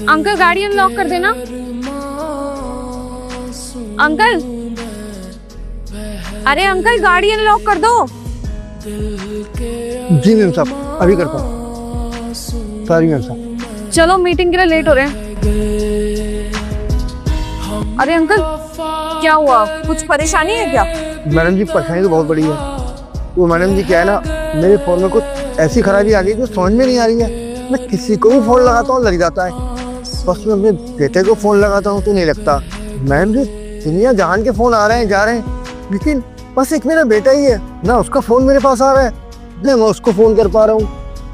Uncle गाड़ी unlock कर देना। अंकल, अरे अंकल गाड़ी अनलॉक कर दो। जी मैम साहब, अभी करता हूँ। सॉरी मैम साहब। चलो मीटिंग के लिए लेट हो रहे हैं। अरे अंकल क्या हुआ, कुछ परेशानी है क्या? मैडम जी परेशानी तो बहुत बड़ी है। वो मैडम जी क्या है ना, मेरे फ़ोन में कुछ ऐसी खराबी आ गई जो समझ में नहीं आ रही है। मैं किसी को भी फ़ोन लगाता हूँ लग जाता है, बस मैं अपने बेटे को फ़ोन लगाता हूँ तो नहीं लगता। मैडम जी दुनिया जहान के फ़ोन आ रहे हैं जा रहे हैं, लेकिन बस एक मेरा बेटा ही है ना, उसका फ़ोन मेरे पास आ रहा है ना मैं उसको फ़ोन कर पा रहा हूँ।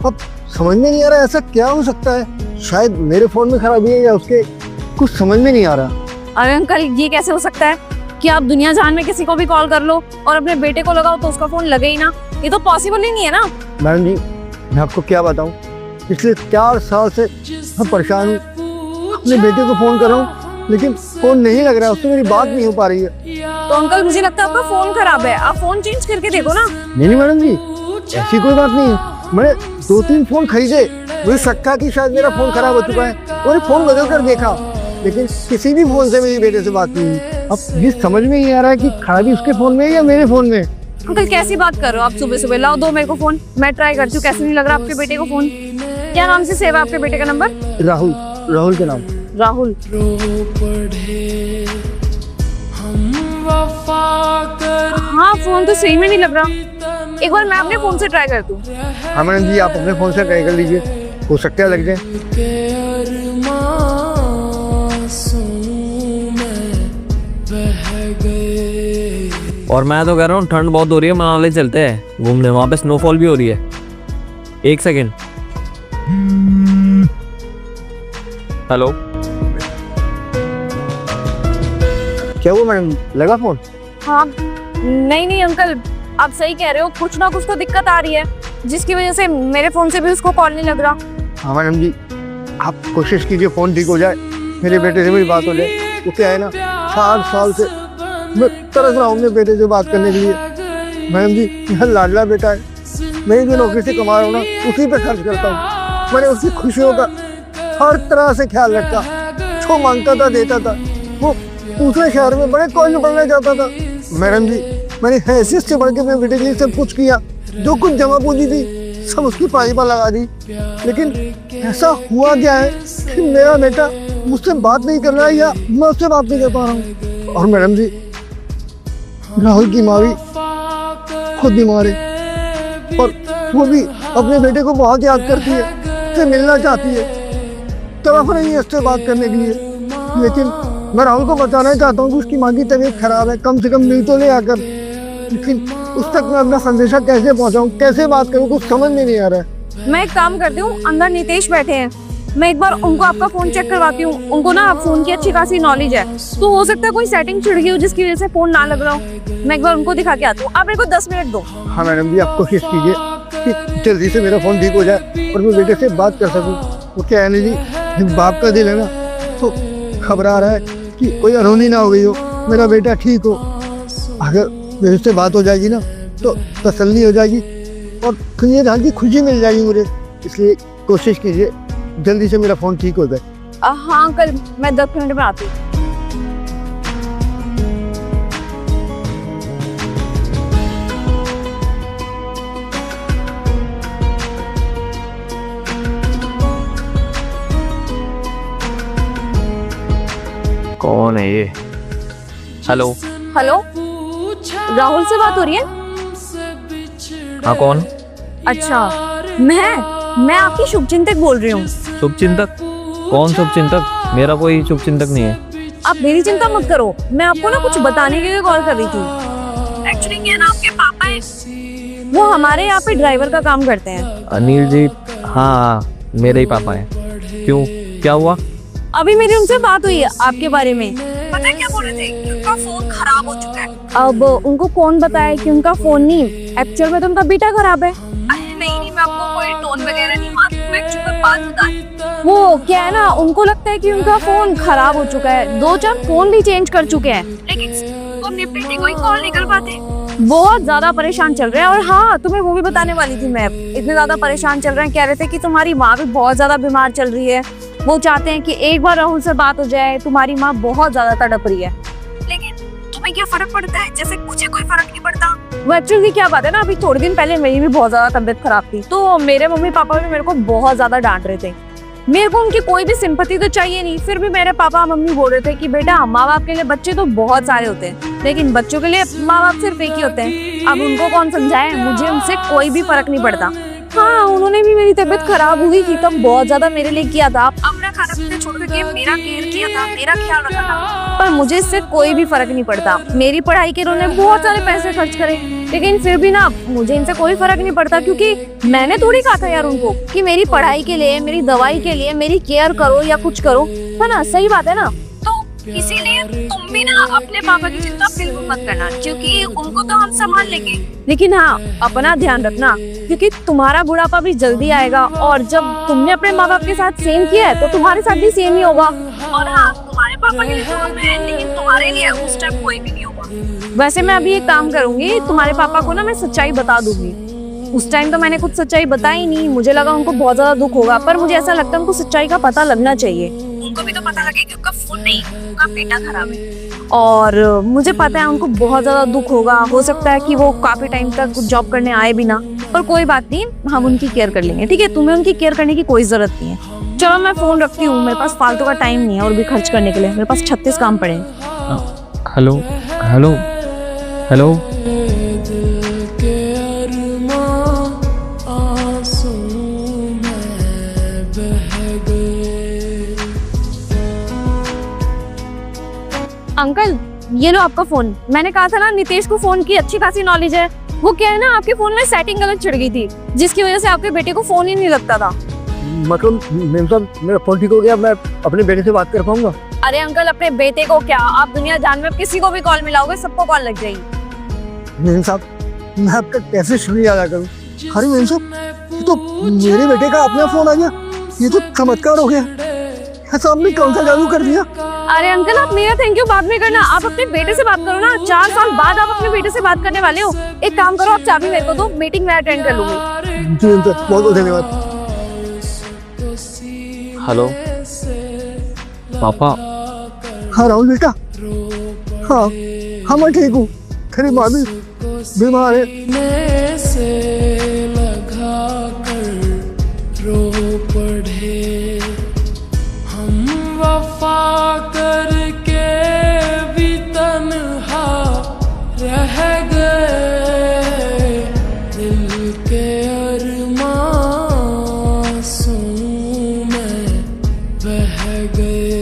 अब समझ में नहीं आ रहा ऐसा क्या हो सकता है। शायद मेरे फ़ोन में खराबी है या उसके, कुछ समझ में नहीं आ रहा। अरे अंकल ये कैसे हो सकता है कि आप दुनिया जहान में किसी को भी कॉल कर लो और अपने बेटे को लगाओ तो उसका फोन लगे ही ना? ये तो पॉसिबल ही नहीं है ना। मैडम जी मैं आपको क्या बताऊं, पिछले 4 साल से मैं परेशान हूँ। अपने बेटे को फ़ोन कर रहा हूँ लेकिन फ़ोन नहीं लग रहा है, उससे मेरी बात नहीं हो पा रही है। तो अंकल मुझे लगता है आपका फोन खराब है, आप फोन चेंज करके देखो ना। नहीं मैडम जी ऐसी कोई बात नहीं है। मैंने 2-3 फ़ोन खरीदे, मुझे शक था कि शायद मेरा फ़ोन खराब हो चुका है और फ़ोन बदल कर देखा, लेकिन किसी भी फ़ोन से मेरे बेटे से बात नहीं हुई। अब ये समझ में नहीं आ रहा है कि खराबी उसके फ़ोन में है या मेरे फ़ोन में। अंकल कैसी बात कर रहे हो आप? सुबह सुबह लाओ दो मेरे को फोन, मैं ट्राई करती हूँ कैसे नहीं लग रहा आपके बेटे को फोन। क्या नाम से सेव है आपके बेटे का नंबर? राहुल, राहुल के नाम। राहुल। हाँ फोन तो सही में नहीं लग रहा, एक बार मैं अपने फोन से ट्राई करती हूँ। हाँ मैडम जी आप अपने फ़ोन से ट्राई कर लीजिए, हो सकता है लग जाए। और मैं तो कह रहा हूँ ठंड बहुत हो रही है, मनाली चलते हैं घूमने, वहाँ पे स्नोफॉल भी हो रही है। एक सेकेंड। हेलो, क्या हुआ मैडम, लगा फ़ोन? हाँ नहीं अंकल आप सही कह रहे हो, कुछ ना कुछ तो दिक्कत आ रही है जिसकी वजह से मेरे फोन से भी उसको कॉल नहीं लग रहा। हाँ मैडम जी आप कोशिश कीजिए फ़ोन ठीक हो जाए, मेरे बेटे से मेरी बात हो जाए। वो क्या है ना 4 साल से मैं तरस रहा हूँ अपने बेटे से बात करने के लिए। मैडम जी यह लाडला बेटा है, मैं जो नौकरी से कमा रहा हूँ ना उसी पे खर्च करता हूँ। मैंने उसकी खुशियों का हर तरह से ख्याल रखा, जो मांगता था देता था। वो दूसरे शहर में बड़े कॉलेज में पढ़ना चाहता था। मैडम जी मैंने हैसियत से बढ़ के अपने बेटे के लिए सब कुछ किया, जो कुछ जमा पूंजी थी सब उसकी पाई पर लगा दी, लेकिन ऐसा हुआ क्या है कि मेरा बेटा मुझसे बात नहीं कर रहा है या मैं उससे बात नहीं कर पा रहा हूँ। और मैडम जी राहुल की माँ भी खुद बीमार है और वो भी अपने बेटे को बहुत याद करती है, उससे मिलना चाहती है, तरफ नहीं है उससे बात करने के लिए। लेकिन मैं राहुल को बताना चाहता हूँ कि उसकी माँ की तबीयत खराब है, कम से कम मिल तो ले आकर, लेकिन उस तक मैं अपना संदेशा कैसे पहुँचाऊँ, कैसे बात करूँ, कुछ समझ में नहीं आ रहा है। मैं एक काम करती हूँ, अंदर नितेश बैठे हैं, मैं एक बार उनको आपका फोन चेक करवाती हूँ। उनको ना फोन की अच्छी खासी नॉलेज है, तो हो सकता है कोई सेटिंग छिड़ गई हो जिसकी वजह से फोन ना लग रहा हो। मैं एक बार उनको दिखा के आती हूँ, आप मेरे को 10 मिनट दो। हाँ मैडम जी आप कोशिश कीजिए कि जल्दी से मेरा फ़ोन ठीक हो जाए और मैं बेटे से बात कर सकूँ। वो क्या है ना जी, बाप का दिल है ना, तो घबरा रहा है कि कोई अनहोनी ना हो गई हो, मेरा बेटा ठीक हो। अगर मेरे से बात हो जाएगी ना तो तसल्ली हो जाएगी और ये ढंग की खुशी मिल जाएगी मुझे। इसलिए कोशिश कीजिए जल्दी से मेरा फ़ोन ठीक हो जाए। हाँ अंकल मैं 10 मिनट में आती हूँ। कौन है ये? हेलो। हेलो, राहुल से बात हो रही है? हाँ कौन? अच्छा मैं आपकी शुभचिंतक बोल रही हूँ। शुभचिंतक? कौन शुभचिंतक? मेरा कोई शुभचिंतक नहीं है। आप मेरी चिंता मत करो, मैं आपको ना कुछ बताने के लिए कॉल कर रही थी। एक्चुअली क्या ना आपके पापा है, वो हमारे यहाँ पे ड्राइवर का काम करते हैं। अनिल जी? हाँ मेरे ही पापा हैं। क्यों, क्या हुआ? अभी मेरी उनसे बात हुई है आपके बारे में। पता है क्या बोल रहे थे कि उनका फोन खराब हो चुका है। अब उनको कौन बताया कि उनका फोन नहीं, एक्चुअल में तो उनका बेटा खराब है। अरे नहीं मैं आपको कोई टोन वगैरह नहीं मारती, मैं एक्चुअली बात बता। वो क्या है ना, उनको लगता है कि उनका फोन खराब हो चुका है, 2-4 फोन भी चेंज कर चुके हैं, लेकिन वो अपने बेटे को ही कॉल नहीं कर पाते। बहुत ज्यादा परेशान चल रहे हैं। और हाँ तुम्हें वो भी बताने वाली थी मैं, इतने ज्यादा परेशान चल रहे हैं, कह रहे थे कि तुम्हारी माँ भी बहुत ज्यादा बीमार चल रही है, वो चाहते हैं कि एक बार राहुल से बात हो जाए, तुम्हारी माँ बहुत ज्यादा तड़प रही है। लेकिन तुम्हें क्या फर्क पड़ता है? जैसे मुझे कोई फर्क नहीं पड़ता। वो एक्चुअली क्या बात है ना, अभी थोड़े दिन पहले मेरी भी बहुत ज्यादा तबीयत खराब थी, तो मेरे मम्मी पापा भी मेरे को बहुत ज्यादा डांट रहे थे। मेरे को उनकी कोई भी सिंपैथी तो चाहिए नहीं, फिर भी मेरे पापा मम्मी बोल रहे थे कि बेटा माँ बाप के लिए बच्चे तो बहुत सारे होते हैं, लेकिन बच्चों के लिए माँ बाप सिर्फ एक ही होते हैं। अब उनको कौन समझाए, मुझे उनसे कोई भी फर्क नहीं पड़ता। हाँ, उन्होंने भी मेरी तबीयत खराब हुई थी तब बहुत ज्यादा मेरे लिए किया था, अपना खाना पीना छोड़ करके मेरा केयर किया था, मेरा ख्याल रखा था, पर मुझे इससे कोई भी फर्क नहीं पड़ता। मेरी पढ़ाई के उन्होंने बहुत सारे पैसे खर्च करे, लेकिन फिर भी ना मुझे इनसे कोई फर्क नहीं पड़ता, क्योंकि मैंने थोड़ी कहा था यार उनको कि मेरी पढ़ाई के लिए, मेरी दवाई के लिए मेरी केयर करो या कुछ करो, है ना? सही बात है ना? तो इसीलिए तुम भी ना अपने पापा की चिंता बिल्कुल मत करना, क्योंकि उनको तो हम संभाल लेंगे। लेकिन हाँ, अपना ध्यान रखना, क्योंकि तुम्हारा बुढ़ापा भी जल्दी आएगा, और जब तुमने अपने माँ बाप के साथ सेम किया है तो तुम्हारे साथ भी सेम ही होगा। और हाँ, तुम्हारे पापा के लिए तो हम हैं, लेकिन तुम्हारे लिए उस टाइम कोई भी नहीं होगा। वैसे मैं अभी एक काम करूंगी, तुम्हारे पापा को ना मैं सच्चाई बता दूंगी। उस टाइम तो मैंने कुछ सच्चाई बताई नहीं, मुझे लगा उनको बहुत ज्यादा दुख होगा, पर मुझे ऐसा लगता है उनको सच्चाई का पता लगना चाहिए। उनको भी तो पता लगे कि उनका फोन नहीं, उनका पेटा खराब है, और मुझे पता है उनको बहुत ज्यादा दुख होगा। हो सकता है कि वो काफी टाइम तक जॉब करने आए भी ना, पर कोई बात नहीं, हम उनकी केयर कर लेंगे। ठीक है, तुम्हें उनकी केयर करने की कोई जरूरत नहीं है। चलो मैं फोन रखती हूँ, मेरे पास फालतू का टाइम नहीं है और भी खर्च करने के लिए, मेरे पास 36 काम पड़े हैं। Hello hello hello. अंकल, ये लो आपका फोन। मैंने कहा था ना नितेश को फोन की अच्छी खासी नॉलेज है। वो क्या है ना, आपके फोन में सेटिंग गलत चढ़ गई थी, जिसकी वजह से आपके बेटे को फोन ही नहीं लगता था। मतलब मेरा फोन ठीक हो गया, मैं अपने बेटे से बात कर पाऊंगा? अरे अंकल, अपने बेटे को क्या, आप दुनिया जान में किसी को भी कॉल मिलाओगे सबको कॉल लग जाएगी। मेम साहब, मैं आपका कैसे शुक्रिया अदा करूं? अरे मेम साहब, ये तो मेरे बेटे का अपना फोन आ गया, ये तो चमत्कार हो गया। ऐसा आपने कौन सा जादू कर दिया? अरे अंकल, आप मेरा थैंक यू बाद में करना, आप अपने बेटे से बात करो ना। 4 साल बाद आप अपने बेटे से बात करने वाले हो। एक काम करो, आप चाबी मेरे को दो, मीटिंग मैं अटेंड कर लूंगी। जी मेम साहब, बहुत बहुत धन्यवाद। हेलो पापा। हाँ राहुल बेटा, हाँ हाँ मैं ठीक हूँ, तेरी माँ भी बीमार है। से लगा कर रो पड़े, हम वफा करके भी तन्हा रह गए, दिल के अरमां में बह गए।